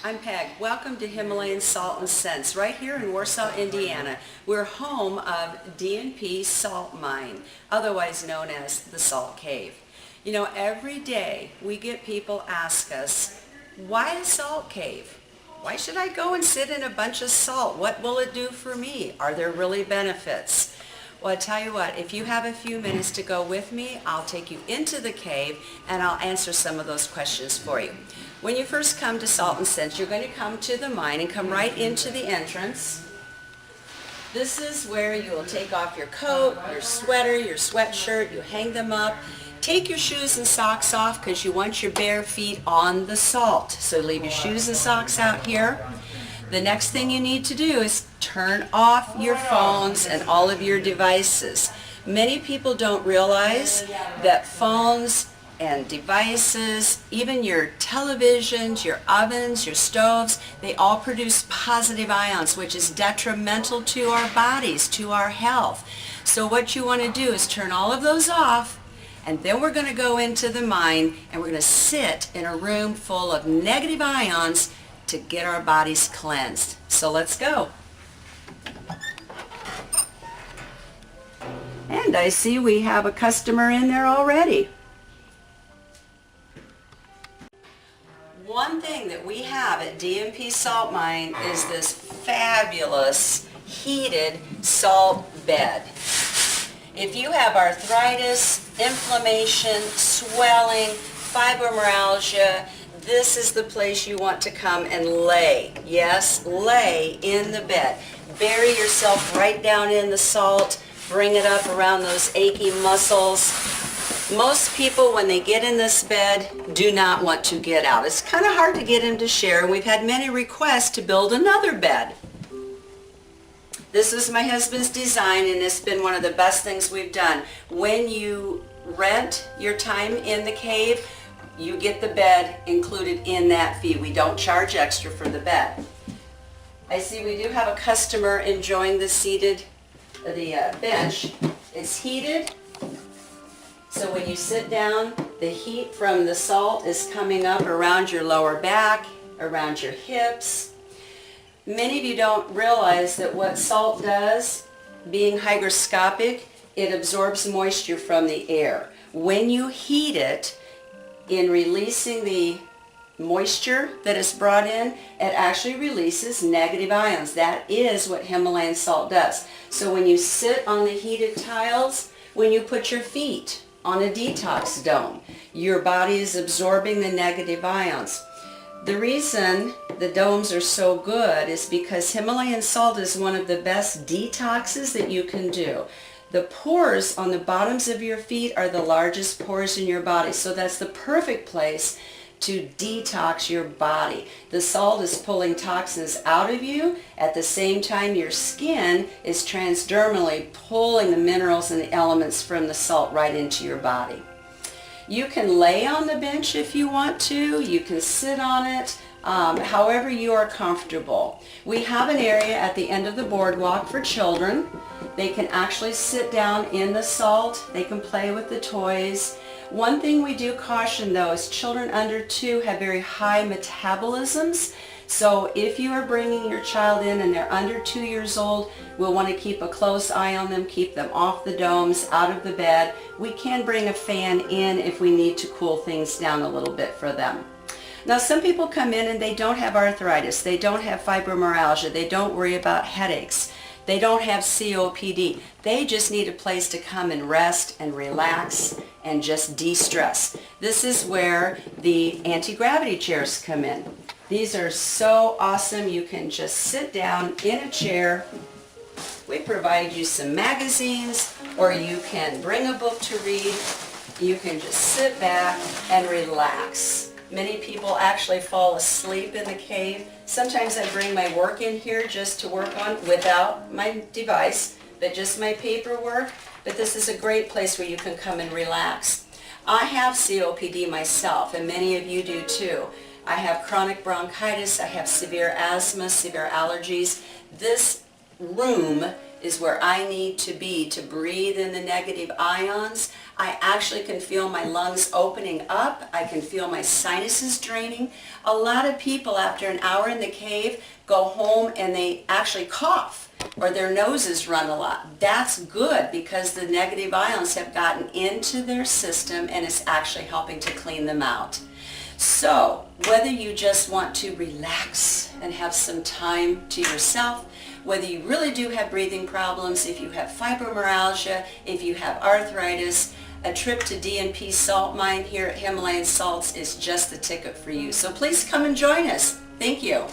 I'm Peg. Welcome to Himalayan Salt and Scents right here in Warsaw, Indiana. We're home of D&P Salt Mine, otherwise known as the Salt Cave. You know, every day we get people ask us, why a salt cave? Why should I go and sit in a bunch of salt? What will it do for me? Are there really benefits? Well, I tell you what, if you have a few minutes to go with me, I'll take you into the cave and I'll answer some of those questions for you. When you first come to Salt and Scents, you're going to come to the mine and come right into the entrance. This is where you will take off your coat, your sweater, your sweatshirt, you hang them up. Take your shoes and socks off because you want your bare feet on the salt. So leave your shoes and socks out here. The next thing you need to do is turn off your phones and all of your devices. Many people don't realize that phones and devices, even your televisions, your ovens, your stoves, they all produce positive ions, which is detrimental to our bodies, to our health. So what you want to do is turn all of those off, and then we're going to go into the mine and we're going to sit in a room full of negative ions to get our bodies cleansed. So let's go. And I see we have a customer in there already. One thing that we have at D&P Salt Mine is this fabulous heated salt bed. If you have arthritis, inflammation, swelling, fibromyalgia, this is the place you want to come and lay. Yes, lay in the bed. Bury yourself right down in the salt. Bring it up around those achy muscles. Most people, when they get in this bed, do not want to get out. It's kind of hard to get them to share, and we've had many requests to build another bed. This is my husband's design, and it's been one of the best things we've done. When you rent your time in the cave, you get the bed included in that fee. We don't charge extra for the bed. I see we do have a customer enjoying the bench. It's heated, so when you sit down, the heat from the salt is coming up around your lower back, around your hips. Many of you don't realize that what salt does, being hygroscopic, it absorbs moisture from the air. When you heat it, in releasing the moisture that is brought in, it actually releases negative ions. That is what Himalayan salt does. So when you sit on the heated tiles, when you put your feet on a detox dome, your body is absorbing the negative ions. The reason the domes are so good is because Himalayan salt is one of the best detoxes that you can do. The pores on the bottoms of your feet are the largest pores in your body, so that's the perfect place to detox your body. The salt is pulling toxins out of you. At the same time, your skin is transdermally pulling the minerals and the elements from the salt right into your body. You can lay on the bench if you want to. You can sit on it, however you are comfortable. We have an area at the end of the boardwalk for children. They can actually sit down in the salt. They can play with the toys. One thing we do caution though is children under 2 have very high metabolisms. So if you are bringing your child in and they're under 2 years old, we'll want to keep a close eye on them, keep them off the domes, out of the bed. We can bring a fan in if we need to cool things down a little bit for them. Now some people come in and they don't have arthritis, they don't have fibromyalgia, they don't worry about headaches. They don't have COPD. They just need a place to come and rest and relax and just de-stress. This is where the Antigravity Chairs come in. These are so awesome. You can just sit down in a chair. We provide you some magazines, or you can bring a book to read. You can just sit back and relax. Many people actually fall asleep in the cave. Sometimes I bring my work in here just to work on without my device, but just my paperwork. But this is a great place where you can come and relax. I have COPD myself, and many of you do too. I have chronic bronchitis, I have severe asthma, severe allergies. This room is where I need to be to breathe in the negative ions. I actually can feel my lungs opening up. I can feel my sinuses draining. A lot of people after an hour in the cave go home and they actually cough or their noses run a lot. That's good because the negative ions have gotten into their system and it's actually helping to clean them out. So whether you just want to relax and have some time to yourself, whether you really do have breathing problems, if you have fibromyalgia, if you have arthritis, a trip to D&P Salt Mine here at Himalayan Salts is just the ticket for you. So please come and join us. Thank you.